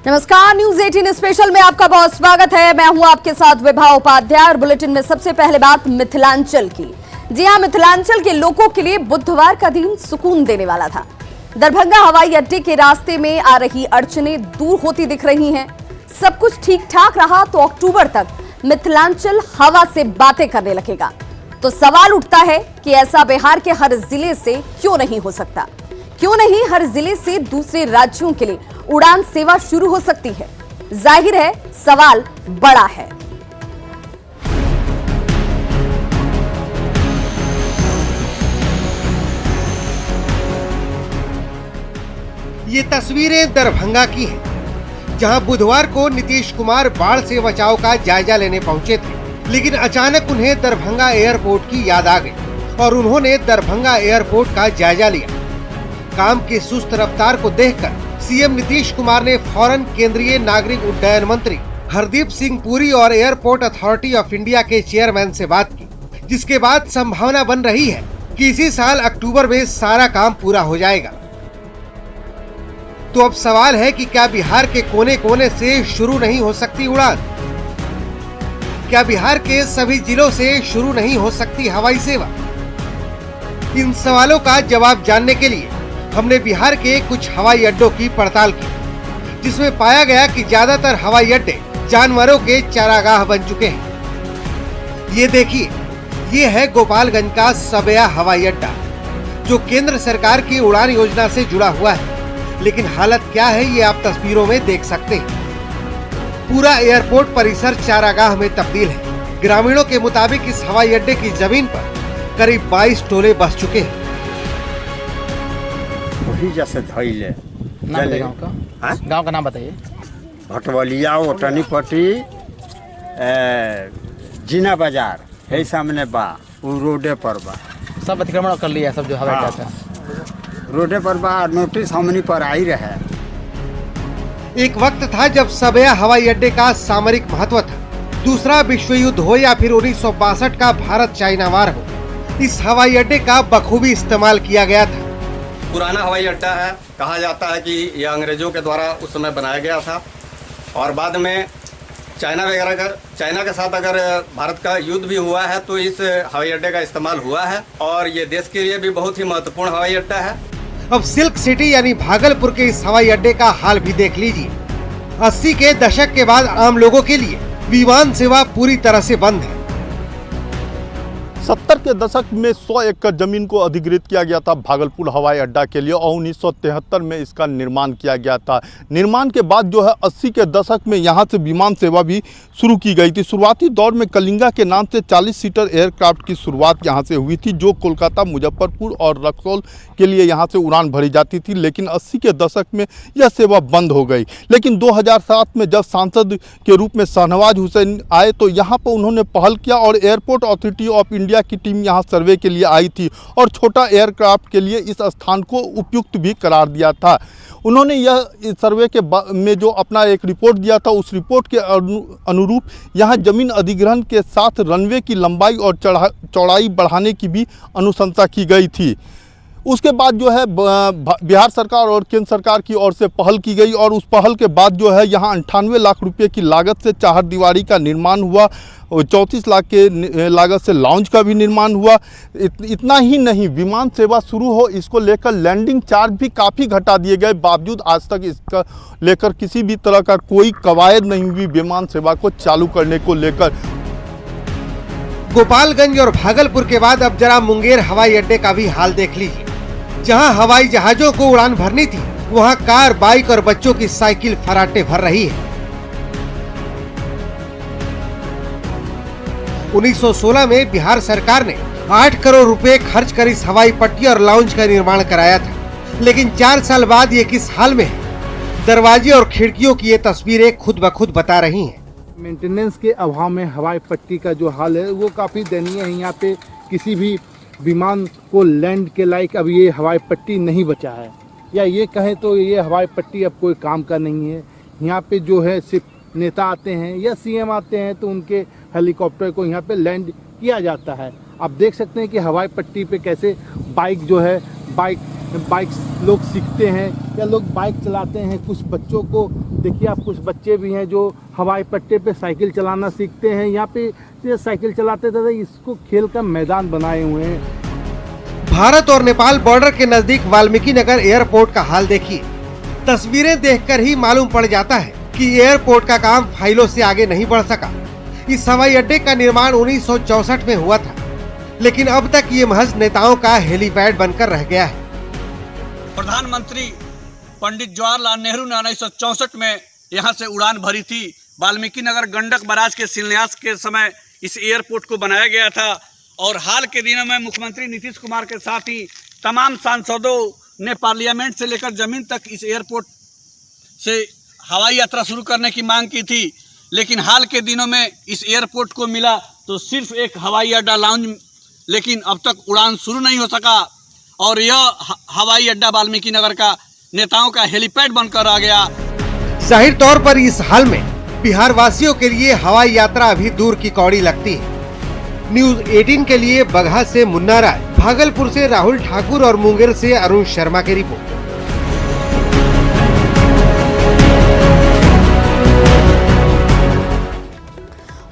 नमस्कार, news 18 special में आपका बहुत स्वागत है। मैं हूं आपके साथ विभा उपाध्याय और बुलेटिन में सबसे पहले बात मिथिलांचल की। जी हां, मिथिलांचल के लोगों के लिए बुधवार का दिन सुकून देने वाला था। दरभंगा हवाई अड्डे के रास्ते में आ रही अड़चनें दूर होती दिख रही हैं। सब कुछ ठीक ठाक रहा तो अक्टूबर तक मिथिलांचल हवा से बातें करने लगेगा। तो सवाल उठता है कि ऐसा बिहार के हर जिले से क्यों नहीं हो सकता? क्यों नहीं हर जिले से दूसरे राज्यों के लिए उड़ान सेवा शुरू हो सकती है? जाहिर है सवाल बड़ा है। ये तस्वीरें दरभंगा की हैं, जहां बुधवार को नीतीश कुमार बाढ़ से बचाव का जायजा लेने पहुंचे थे, लेकिन अचानक उन्हें दरभंगा एयरपोर्ट की याद आ गई और उन्होंने दरभंगा एयरपोर्ट का जायजा लिया। काम की सुस्त रफ्तार को देखकर सीएम नीतीश कुमार ने फौरन केंद्रीय नागरिक उड्डयन मंत्री हरदीप सिंह पुरी और एयरपोर्ट अथॉरिटी ऑफ इंडिया के चेयरमैन से बात की, जिसके बाद संभावना बन रही है कि इसी साल अक्टूबर में सारा काम पूरा हो जाएगा। तो अब सवाल है कि क्या बिहार के कोने कोने से शुरू नहीं हो सकती उड़ान? क्या बिहार के सभी जिलों से शुरू नहीं हो सकती हवाई सेवा? इन सवालों का जवाब जानने के लिए हमने बिहार के कुछ हवाई अड्डों की पड़ताल की, जिसमें पाया गया कि ज्यादातर हवाई अड्डे जानवरों के चारागाह बन चुके हैं। ये देखिए, ये है गोपालगंज का सबया हवाई अड्डा, जो केंद्र सरकार की उड़ान योजना से जुड़ा हुआ है। लेकिन हालत क्या है ये आप तस्वीरों में देख सकते हैं। पूरा एयरपोर्ट परिसर चारागाह में तब्दील है। ग्रामीणों के मुताबिक इस हवाई अड्डे की जमीन पर करीब 22 टोले बस चुके हैं। वही जैसे धैले गांव का नाम बताइए। भटवलिया, ओटनीपट्टी, जीना बाजार है सामने बा, वो रोडे पर बा। सब अतिक्रमण कर लिया, सब जो हवाई अड्डा था रोडे पर बा। नोटिस हमनी पर आई रहे। एक वक्त था जब सबया हवाई अड्डे का सामरिक महत्व था। दूसरा विश्व युद्ध हो या फिर 1962 का भारत चाइना वार हो, इस हवाई अड्डे का बखूबी इस्तेमाल किया गया था। पुराना हवाई अड्डा है, कहा जाता है कि यह अंग्रेजों के द्वारा उस समय बनाया गया था और बाद में चाइना के साथ अगर भारत का युद्ध भी हुआ है तो इस हवाई अड्डे का इस्तेमाल हुआ है और ये देश के लिए भी बहुत ही महत्वपूर्ण हवाई अड्डा है। अब सिल्क सिटी यानी भागलपुर के इस हवाई अड्डे का हाल भी देख लीजिए। 80 के दशक के बाद आम लोगों के लिए विमान सेवा पूरी तरह से बंद है। 70 के दशक में 100 एकड़ जमीन को अधिग्रहित किया गया था भागलपुर हवाई अड्डा के लिए और 1973 में इसका निर्माण किया गया था। निर्माण के बाद जो है 80 के दशक में यहाँ से विमान सेवा भी शुरू की गई थी। शुरुआती दौर में कलिंगा के नाम से 40 सीटर एयरक्राफ्ट की शुरुआत यहाँ से हुई थी, जो कोलकाता, मुजफ्फरपुर और रक्सौल के लिए यहाँ से उड़ान भरी जाती थी। लेकिन 80 के दशक में यह सेवा बंद हो गई। लेकिन 2007 में जब सांसद के रूप में शाहनवाज हुसैन आए तो यहाँ पर उन्होंने पहल किया और एयरपोर्ट अथॉरिटी ऑफ इंडिया की टीम यहां सर्वे के लिए आई थी और छोटा एयरक्राफ्ट के लिए इस स्थान को उपयुक्त भी करार दिया था। उन्होंने यह सर्वे के में जो अपना एक रिपोर्ट दिया था, उस रिपोर्ट के अनुरूप यहां जमीन अधिग्रहण के साथ रनवे की लंबाई और चौड़ाई बढ़ाने की भी अनुशंसा की गई थी। उसके बाद जो है बिहार सरकार और केंद्र सरकार की ओर से पहल की गई और उस पहल के बाद जो है यहाँ 98 लाख रुपए की लागत से चारदीवारी का निर्माण हुआ और 34 लाख के लागत से लाउंज का भी निर्माण हुआ। इतना ही नहीं, विमान सेवा शुरू हो इसको लेकर लैंडिंग चार्ज भी काफ़ी घटा दिए गए, बावजूद आज तक इसका लेकर किसी भी तरह का कोई कवायद नहीं हुई विमान सेवा को चालू करने को लेकर। गोपालगंज और भागलपुर के बाद अब जरा मुंगेर हवाई अड्डे का भी हाल देख लीजिए। जहां हवाई जहाजों को उड़ान भरनी थी, वहां कार, बाइक और बच्चों की साइकिल फराटे भर रही है। 1916 में बिहार सरकार ने 8 करोड़ रुपए खर्च कर इस हवाई पट्टी और लाउंज का निर्माण कराया था, लेकिन 4 साल बाद ये किस हाल में है? दरवाजे और खिड़कियों की ये तस्वीरें खुद ब खुद बता रही हैं। मेंटेनेंस के अभाव में हवाई पट्टी का जो हाल है वो काफ़ी दयनीय है। यहाँ पे किसी भी विमान को लैंड के लायक अब ये हवाई पट्टी नहीं बचा है, या ये कहें तो ये हवाई पट्टी अब कोई काम का नहीं है। यहाँ पे जो है सिर्फ नेता आते हैं या सीएम आते हैं तो उनके हेलीकॉप्टर को यहाँ पे लैंड किया जाता है। आप देख सकते हैं कि हवाई पट्टी पे कैसे बाइक जो है बाइक लोग सीखते हैं या लोग बाइक चलाते हैं। कुछ बच्चों को देखिए आप कुछ बच्चे भी हैं जो हवाई पट्टे पे साइकिल चलाना सीखते हैं। यहाँ पे ये साइकिल चलाते थे, इसको खेल का मैदान बनाए हुए हैं। भारत और नेपाल बॉर्डर के नजदीक वाल्मीकि नगर एयरपोर्ट का हाल देखिए। तस्वीरें देखकर ही मालूम पड़ जाता है कि एयरपोर्ट का काम फाइलों से आगे नहीं बढ़ सका। इस हवाई अड्डे का निर्माण 1964 में हुआ था, लेकिन अब तक ये महज नेताओं का हेलीपैड बनकर रह गया है। प्रधानमंत्री पंडित जवाहरलाल नेहरू ने 1964 में यहाँ से उड़ान भरी थी। वाल्मीकि नगर गंडक बराज के शिलान्यास के समय इस एयरपोर्ट को बनाया गया था और हाल के दिनों में मुख्यमंत्री नीतीश कुमार के साथ ही तमाम सांसदों ने पार्लियामेंट से लेकर जमीन तक इस एयरपोर्ट से हवाई यात्रा शुरू करने की मांग की थी। लेकिन हाल के दिनों में इस एयरपोर्ट को मिला तो सिर्फ एक हवाई अड्डा लाउंज, लेकिन अब तक उड़ान शुरू नहीं हो सका और यह हवाई अड्डा वाल्मीकि नगर का नेताओं का हेलीपैड बनकर आ गया। जाहिर तौर पर इस हाल में बिहार वासियों के लिए हवाई यात्रा अभी दूर की कौड़ी लगती है। न्यूज 18 के लिए बगहा से मुन्ना राय, भागलपुर से राहुल ठाकुर और मुंगेर से अरुण शर्मा की रिपोर्ट।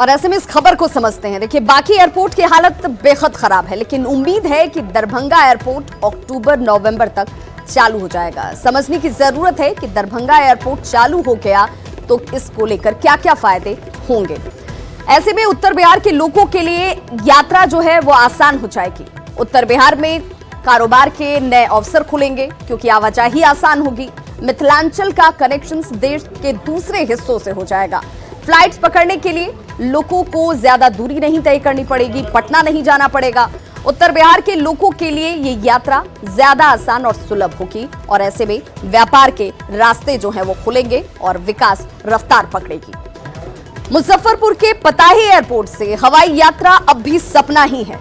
और ऐसे में इस खबर को समझते हैं। देखिए, बाकी एयरपोर्ट की हालत बेहद खराब है, लेकिन उम्मीद है कि दरभंगा एयरपोर्ट अक्टूबर-नवंबर तक चालू हो जाएगा। समझने की जरूरत है कि दरभंगा एयरपोर्ट चालू हो गया तो इसको लेकर क्या क्या फायदे होंगे। ऐसे में उत्तर बिहार के लोगों के लिए यात्रा जो है वो आसान हो जाएगी। उत्तर बिहार में कारोबार के नए अवसर खुलेंगे क्योंकि आवाजाही आसान होगी। मिथिलांचल का कनेक्शंस देश के दूसरे हिस्सों से हो जाएगा। फ्लाइट्स पकड़ने के लिए लोगों को ज्यादा दूरी नहीं तय करनी पड़ेगी, पटना नहीं जाना पड़ेगा। उत्तर बिहार के लोगों के लिए ये यात्रा ज्यादा आसान और सुलभ होगी और ऐसे में व्यापार के रास्ते जो हैं वो खुलेंगे और विकास रफ्तार पकड़ेगी। मुजफ्फरपुर के पताही एयरपोर्ट से हवाई यात्रा अब भी सपना ही है।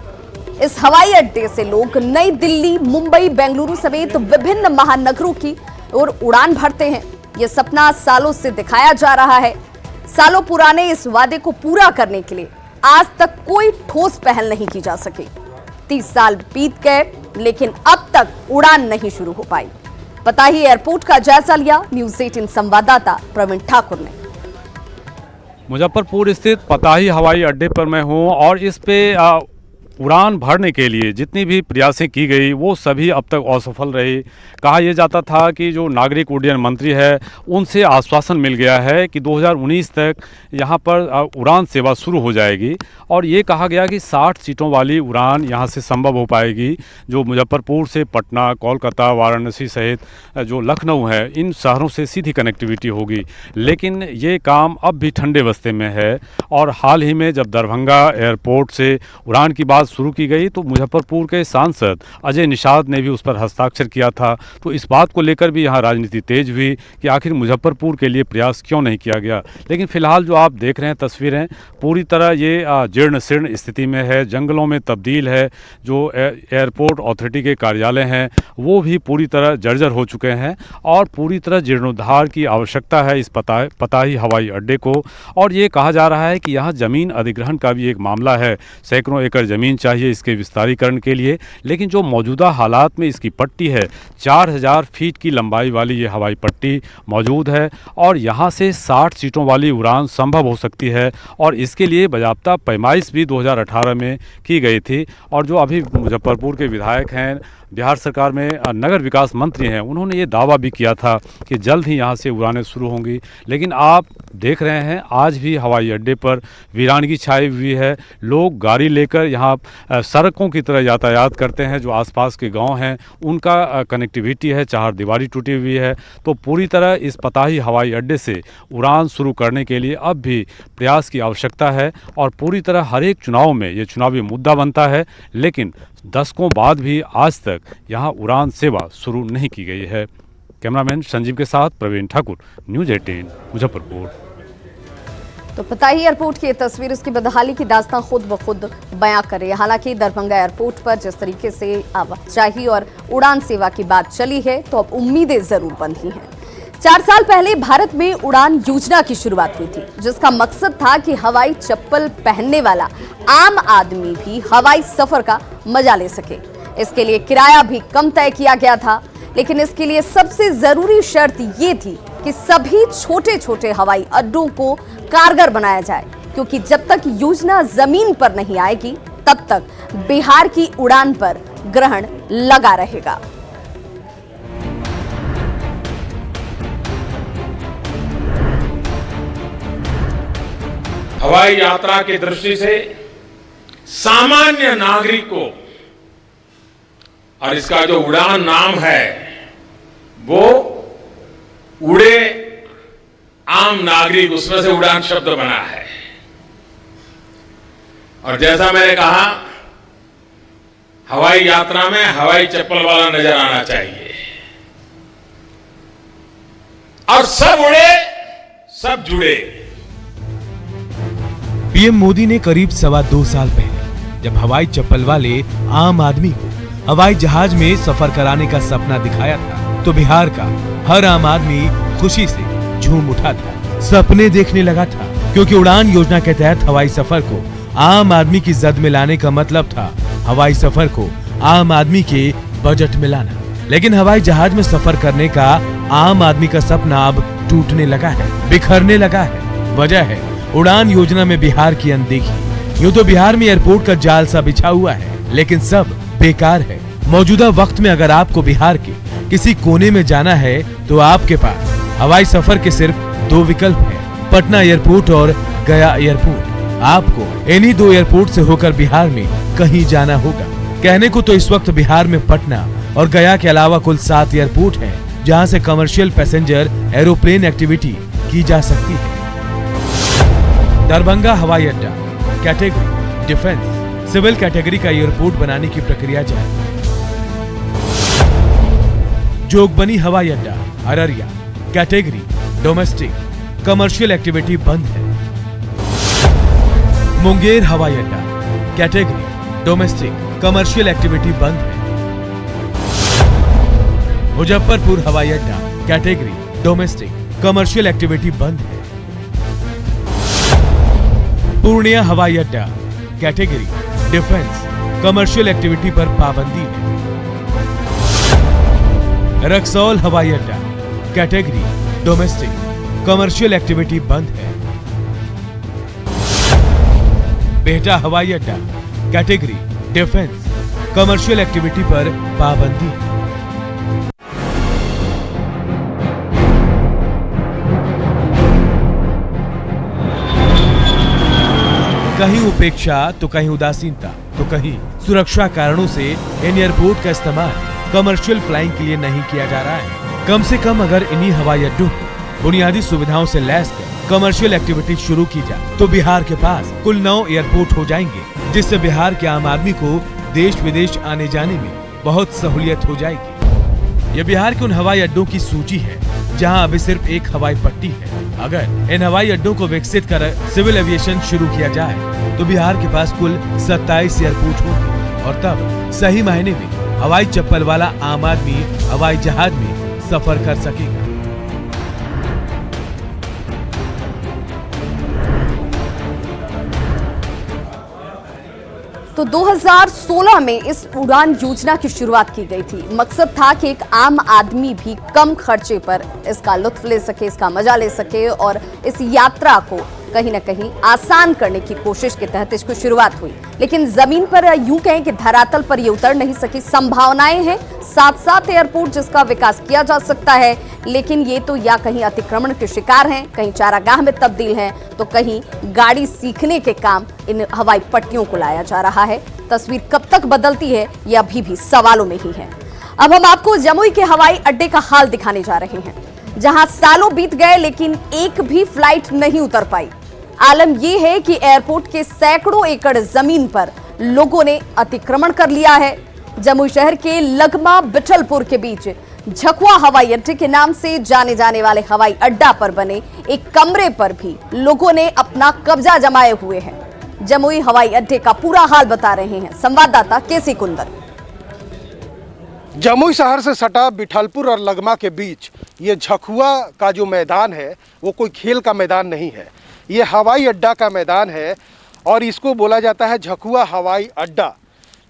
इस हवाई अड्डे से लोग नई दिल्ली, मुंबई, बेंगलुरु समेत विभिन्न महानगरों की ओर उड़ान भरते हैं। ये सपना सालों से दिखाया जा रहा है। सालों पुराने इस वादे को पूरा करने के लिए आज तक कोई ठोस पहल नहीं की जा सकी। 30 साल बीत गए लेकिन अब तक उड़ान नहीं शुरू हो पाई। पताही एयरपोर्ट का जायजा लिया न्यूज 18 संवाददाता प्रवीण ठाकुर ने। मुजफ्फरपुर स्थित पताही हवाई अड्डे पर मैं हूं और इस पे उड़ान भरने के लिए जितनी भी प्रयासें की गई वो सभी अब तक असफल रही। कहा यह जाता था कि जो नागरिक उड्डयन मंत्री है उनसे आश्वासन मिल गया है कि 2019 तक यहाँ पर उड़ान सेवा शुरू हो जाएगी और ये कहा गया कि 60 सीटों वाली उड़ान यहाँ से संभव हो पाएगी, जो मुजफ्फरपुर से पटना, कोलकाता, वाराणसी सहित जो लखनऊ है, इन शहरों से सीधी कनेक्टिविटी होगी। लेकिन ये काम अब भी ठंडे बस्ते में है और हाल ही में जब दरभंगा एयरपोर्ट से उड़ान की बात शुरू की गई तो मुजफ्फरपुर के सांसद अजय निषाद ने भी उस पर हस्ताक्षर किया था। तो इस बात को लेकर भी यहाँ राजनीति तेज हुई कि आखिर मुजफ्फरपुर के लिए प्रयास क्यों नहीं किया गया। लेकिन फिलहाल जो आप देख रहे हैं तस्वीरें, पूरी तरह ये जीर्ण शीर्ण स्थिति में है, जंगलों में तब्दील है। जो एयरपोर्ट अथॉरिटी के कार्यालय हैं वो भी पूरी तरह जर्जर हो चुके हैं और पूरी तरह जीर्णोद्धार की आवश्यकता है इस पताही हवाई अड्डे को। और ये कहा जा रहा है कि यहाँ ज़मीन अधिग्रहण का भी एक मामला है। सैकड़ों एकड़ ज़मीन चाहिए इसके विस्तारीकरण के लिए, लेकिन जो मौजूदा हालात में इसकी पट्टी है, 4000 फीट की लंबाई वाली ये हवाई पट्टी मौजूद है और यहाँ से 60 सीटों वाली उड़ान संभव हो सकती है और इसके लिए बाकायदा पैमाइश भी 2018 में की गई थी। और जो अभी मुजफ्फरपुर के विधायक हैं, बिहार सरकार में नगर विकास मंत्री हैं, उन्होंने ये दावा भी किया था कि जल्द ही यहाँ से उड़ानें शुरू होंगी। लेकिन आप देख रहे हैं आज भी हवाई अड्डे पर वीरानगी छाई हुई है। लोग गाड़ी लेकर यहाँ सड़कों की तरह यातायात करते हैं। जो आसपास के गांव हैं उनका कनेक्टिविटी है, चहारदीवारी टूटी हुई है। तो पूरी तरह इस पताही हवाई अड्डे से उड़ान शुरू करने के लिए अब भी प्रयास की आवश्यकता है और पूरी तरह हर एक चुनाव में ये चुनावी मुद्दा बनता है। लेकिन दशकों बाद भी आज तक यहाँ उड़ान सेवा शुरू नहीं की गई है। कैमरामैन संजीव के साथ प्रवीण ठाकुर, न्यूज 18 मुजफ्फरपुर। तो पताही एयरपोर्ट की तस्वीर उसकी बदहाली की दास्तां खुद ब खुद बयां कर रही है। हालांकि दरभंगा एयरपोर्ट पर जिस तरीके से आवाजाही और उड़ान सेवा की बात चली है तो अब उम्मीदें जरूर बंधी हैं। 4 साल पहले भारत में उड़ान योजना की शुरुआत हुई थी, जिसका मकसद था कि हवाई चप्पल पहनने वाला आम आदमी भी हवाई सफर का मजा ले सके। इसके लिए किराया भी कम तय किया गया था, लेकिन इसके लिए सबसे जरूरी शर्त ये थी कि सभी छोटे छोटे हवाई अड्डों को कारगर बनाया जाए, क्योंकि जब तक योजना जमीन पर नहीं आएगी तब तक बिहार की उड़ान पर ग्रहण लगा रहेगा। हवाई यात्रा की दृष्टि से सामान्य नागरिक को, और इसका जो उड़ान नाम है वो उड़े आम नागरिक, उसमें से उड़ान शब्द बना है। और जैसा मैंने कहा, हवाई यात्रा में हवाई चप्पल वाला नजर आना चाहिए और सब उड़े सब जुड़े। पीएम मोदी ने करीब 2.25 साल पहले जब हवाई चप्पल वाले आम आदमी को हवाई जहाज में सफर कराने का सपना दिखाया था, तो बिहार का हर आम आदमी खुशी से झूम उठा था, सपने देखने लगा था, क्योंकि उड़ान योजना के तहत हवाई सफर को आम आदमी की जद में लाने का मतलब था हवाई सफर को आम आदमी के बजट में लाना। लेकिन हवाई जहाज में सफर करने का आम आदमी का सपना अब टूटने लगा है, बिखरने लगा है। वजह है उड़ान योजना में बिहार की अनदेखी। यूं तो बिहार में एयरपोर्ट का जाल सा बिछा हुआ है, लेकिन सब बेकार है। मौजूदा वक्त में अगर आपको बिहार के किसी कोने में जाना है तो आपके पास हवाई सफर के सिर्फ 2 विकल्प हैं, पटना एयरपोर्ट और गया एयरपोर्ट। आपको इन्हीं 2 एयरपोर्ट से होकर बिहार में कहीं जाना होगा। कहने को तो इस वक्त बिहार में पटना और गया के अलावा कुल 7 एयरपोर्ट हैं, जहां से कमर्शियल पैसेंजर एरोप्लेन एक्टिविटी की जा सकती है। दरभंगा हवाई अड्डा कैटेगरी डिफेंस सिविल कैटेगरी का एयरपोर्ट बनाने की प्रक्रिया जारी। जोगबनी हवाई अड्डा Araria category domestic commercial activity बंद है। मुंगेर हवाई अड्डा कैटेगरी डोमेस्टिक कमर्शियल एक्टिविटी बंद है। मुजफ्फरपुर हवाई अड्डा कैटेगरी डोमेस्टिक कमर्शियल एक्टिविटी बंद है। पूर्णिया हवाई अड्डा कैटेगरी डिफेंस कमर्शियल एक्टिविटी पर पाबंदी है। रक्सौल हवाई अड्डा कैटेगरी डोमेस्टिक कमर्शियल एक्टिविटी बंद है। बिहटा हवाई अड्डा कैटेगरी डिफेंस कमर्शियल एक्टिविटी पर पाबंदी है। कहीं उपेक्षा तो कहीं उदासीनता तो कहीं सुरक्षा कारणों से इन एयरपोर्ट का इस्तेमाल कमर्शियल फ्लाइंग के लिए नहीं किया जा रहा है। कम से कम अगर इन्हीं हवाई अड्डों को बुनियादी सुविधाओं से लैस कर कमर्शियल एक्टिविटी शुरू की जाए तो बिहार के पास कुल 9 एयरपोर्ट हो जाएंगे, जिससे बिहार के आम आदमी को देश विदेश आने जाने में बहुत सहूलियत हो जाएगी। ये बिहार के उन हवाई अड्डों की सूची है जहां अभी सिर्फ एक हवाई पट्टी है। अगर इन हवाई अड्डों को विकसित कर सिविल एविएशन शुरू किया जाए तो बिहार के पास कुल 27 एयरपोर्ट होंगे और तब सही मायने में हवाई चप्पल वाला आम आदमी हवाई जहाज में सफर कर सकेगा। तो 2016 में इस उड़ान योजना की शुरुआत की गई थी। मकसद था कि एक आम आदमी भी कम खर्चे पर इसका लुत्फ ले सके, इसका मजा ले सके और इस यात्रा को कहीं ना कहीं आसान करने की कोशिश के तहत इसकी शुरुआत हुई। लेकिन जमीन पर यूं कहें कि धरातल पर ये उतर नहीं सकी। संभावनाएं हैं 7 एयरपोर्ट जिसका विकास किया जा सकता है, लेकिन ये तो या कहीं अतिक्रमण के शिकार हैं, कहीं चारागाह में तब्दील हैं, तो कहीं गाड़ी सीखने के काम इन हवाई पट्टियों को लाया जा रहा है। तस्वीर कब तक बदलती है ये अभी भी सवालों में ही है। अब हम आपको जमुई के हवाई अड्डे का हाल दिखाने जा रहे हैं, जहां सालों बीत गए लेकिन एक भी फ्लाइट नहीं उतर पाई। आलम यह है कि एयरपोर्ट के सैकड़ों एकड़ जमीन पर लोगों ने अतिक्रमण कर लिया है। जमुई शहर के लगमा बिठलपुर के बीच झकुआ हवाई अड्डे के नाम से जाने जाने वाले हवाई अड्डा पर बने एक कमरे पर भी लोगों ने अपना कब्जा जमाए हुए हैं। जमुई हवाई अड्डे का पूरा हाल बता रहे हैं संवाददाता केसी कुंदन। जमुई शहर से सटा बिठलपुर और लगमा के बीच ये झकुआ का जो मैदान है वो कोई खेल का मैदान नहीं है, ये हवाई अड्डा का मैदान है और इसको बोला जाता है झकुआ हवाई अड्डा।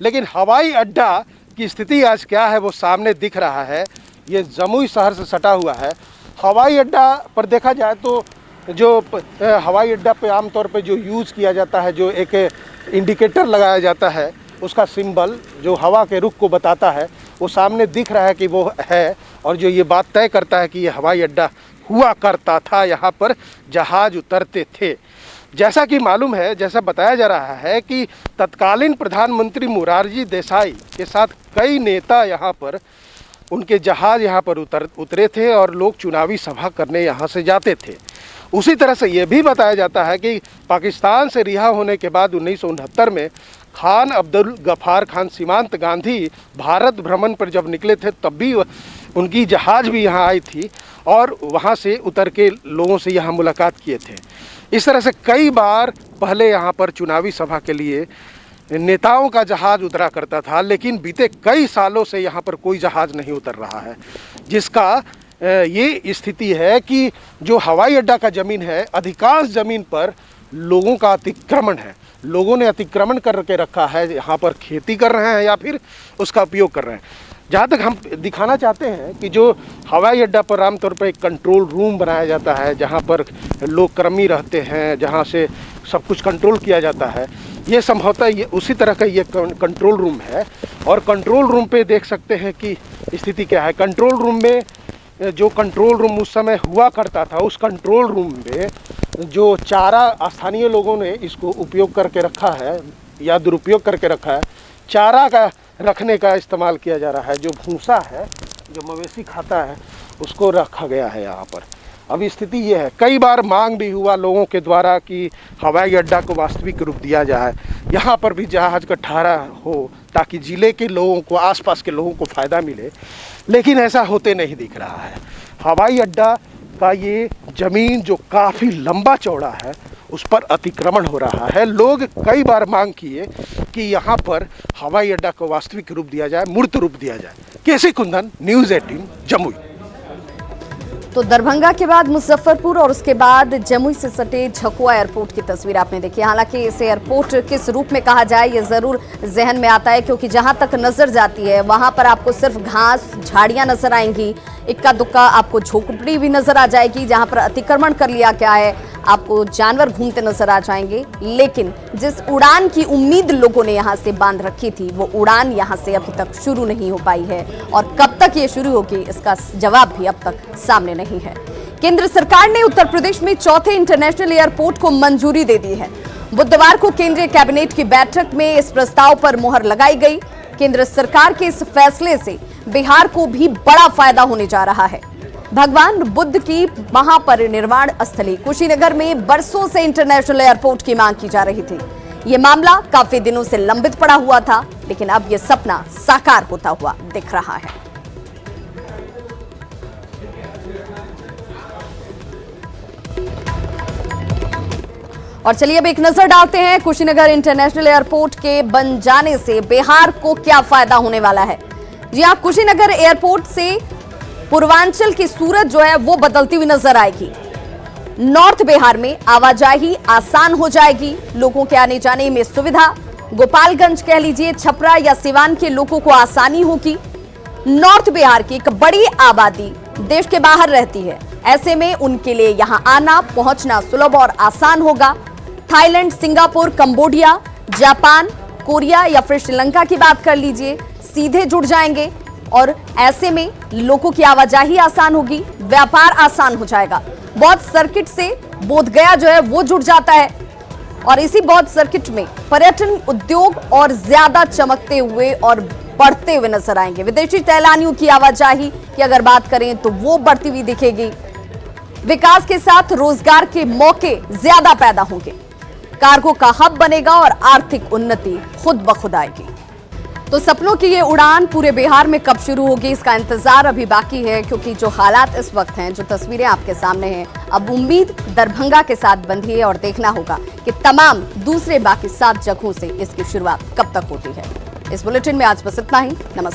लेकिन हवाई अड्डा की स्थिति आज क्या है वो सामने दिख रहा है। ये जमुई शहर से सटा हुआ है हवाई अड्डा पर देखा जाए तो जो हवाई अड्डा पे आमतौर पे जो यूज़ किया जाता है, जो एक इंडिकेटर लगाया जाता है, उसका सिंबल जो हवा के रुख को बताता है, वो सामने दिख रहा है कि वो है, और जो ये बात तय करता है कि ये हवाई अड्डा हुआ करता था, यहाँ पर जहाज़ उतरते थे। जैसा कि मालूम है, जैसा बताया जा रहा है कि तत्कालीन प्रधानमंत्री मोरारजी देसाई के साथ कई नेता यहाँ पर, उनके जहाज़ यहाँ पर उतरे थे और लोग चुनावी सभा करने यहाँ से जाते थे। उसी तरह से ये भी बताया जाता है कि पाकिस्तान से रिहा होने के बाद 1969 में खान अब्दुल गफ्फार खान सीमांत गांधी भारत भ्रमण पर जब निकले थे, तब भी उनकी जहाज़ भी यहाँ आई थी और वहाँ से उतर के लोगों से यहाँ मुलाकात किए थे। इस तरह से कई बार पहले यहाँ पर चुनावी सभा के लिए नेताओं का जहाज़ उतरा करता था, लेकिन बीते कई सालों से यहाँ पर कोई जहाज़ नहीं उतर रहा है, जिसका ये स्थिति है कि जो हवाई अड्डा का ज़मीन है, अधिकांश ज़मीन पर लोगों का अतिक्रमण है। लोगों ने अतिक्रमण करके रखा है, यहाँ पर खेती कर रहे हैं या फिर उसका उपयोग कर रहे हैं। जहाँ तक हम दिखाना चाहते हैं कि जो हवाई अड्डा पर आमतौर पर एक कंट्रोल रूम बनाया जाता है, जहाँ पर लोग कर्मी रहते हैं, जहाँ से सब कुछ कंट्रोल किया जाता है, ये संभवतः ये उसी तरह का ये कंट्रोल रूम है। और कंट्रोल रूम पे देख सकते हैं कि स्थिति क्या है। कंट्रोल रूम में जो कंट्रोल रूम उस समय हुआ करता था, उस कंट्रोल रूम में जो चारा स्थानीय लोगों ने इसको उपयोग करके रखा है या दुरुपयोग करके रखा है, चारा का रखने का इस्तेमाल किया जा रहा है। जो भूसा है, जो मवेशी खाता है, उसको रखा गया है यहाँ पर। अब स्थिति ये है, कई बार मांग भी हुआ लोगों के द्वारा कि हवाई अड्डा को वास्तविक रूप दिया जाए, यहाँ पर भी जहाज़ का ठहरा हो ताकि ज़िले के लोगों को, आसपास के लोगों को फ़ायदा मिले, लेकिन ऐसा होते नहीं दिख रहा है। हवाई अड्डा का ये ज़मीन जो काफ़ी लंबा चौड़ा है, उस पर अतिक्रमण हो रहा है। लोग कई बार मांग किए कि यहाँ पर हवाई अड्डा को वास्तविक रूप दिया जाए, मूर्त रूप दिया जाए। केसी कुंदन, न्यूज़ 18, जमुई। तो दरभंगा के बाद मुजफ्फरपुर और उसके बाद जमुई से सटे झकुआ एयरपोर्ट की तस्वीर आपने देखी। हालांकि इसे एयरपोर्ट किस रूप में कहा जाए ये जरूर जहन में आता है, क्योंकि जहां तक नजर जाती है वहां पर आपको सिर्फ घास, झाड़ियां नजर आएंगी, इक्का दुक्का आपको झोपड़ी भी नजर आ जाएगी, जहां पर अतिक्रमण कर लिया गया है, आपको जानवर घूमते नजर आ जाएंगे। लेकिन जिस उड़ान की उम्मीद लोगों ने यहाँ से बांध रखी थी, वो उड़ान यहाँ से अभी तक शुरू नहीं हो पाई है, और कब तक ये शुरू होगी इसका जवाब भी अब तक सामने नहीं है। केंद्र सरकार ने उत्तर प्रदेश में चौथे इंटरनेशनल एयरपोर्ट को मंजूरी दे दी है। बुधवार को केंद्रीय कैबिनेट की बैठक में इस प्रस्ताव पर मुहर लगाई गई। केंद्र सरकार के इस फैसले से बिहार को भी बड़ा फायदा होने जा रहा है। भगवान बुद्ध की महापरिनिर्वाण स्थली कुशीनगर में बरसों से इंटरनेशनल एयरपोर्ट की मांग की जा रही थी। ये मामला काफी दिनों से लंबित पड़ा हुआ था, लेकिन अब ये सपना साकार होता हुआ दिख रहा है। और चलिए अब एक नजर डालते हैं कुशीनगर इंटरनेशनल एयरपोर्ट के बन जाने से बिहार को क्या फायदा होने वाला है। जी हां, कुशीनगर एयरपोर्ट से पूर्वांचल की सूरत जो है वो बदलती हुई नजर आएगी। नॉर्थ बिहार में आवाजाही आसान हो जाएगी, लोगों के आने जाने में सुविधा। गोपालगंज कह लीजिए, छपरा या सिवान के लोगों को आसानी होगी। नॉर्थ बिहार की एक बड़ी आबादी देश के बाहर रहती है, ऐसे में उनके लिए यहां आना पहुंचना सुलभ और आसान होगा। Thailand, Singapore, Cambodia, Japan, Korea या फिर श्रीलंका की बात कर लीजिए, सीधे जुड़ जाएंगे और ऐसे में लोगों की आवाजाही आसान होगी, व्यापार आसान हो जाएगा। बौद्ध सर्किट से बोधगया जो है वो जुड़ जाता है और इसी बौद्ध सर्किट में पर्यटन उद्योग और ज्यादा चमकते हुए और बढ़ते हुए नजर आएंगे। विदेशी सैलानियों की आवाजाही की अगर बात करें तो वो बढ़ती हुई दिखेगी। विकास के साथ रोजगार के मौके ज्यादा पैदा होंगे, कार्गो का हब बनेगा और आर्थिक उन्नति खुद ब खुद आएगी। तो सपनों की ये उड़ान पूरे बिहार में कब शुरू होगी, इसका इंतजार अभी बाकी है, क्योंकि जो हालात इस वक्त हैं, जो तस्वीरें आपके सामने हैं, अब उम्मीद दरभंगा के साथ बंधी है और देखना होगा कि तमाम दूसरे बाकी 7 जगहों से इसकी शुरुआत कब तक होती है। इस बुलेटिन में आज बस इतना ही। नमस्कार।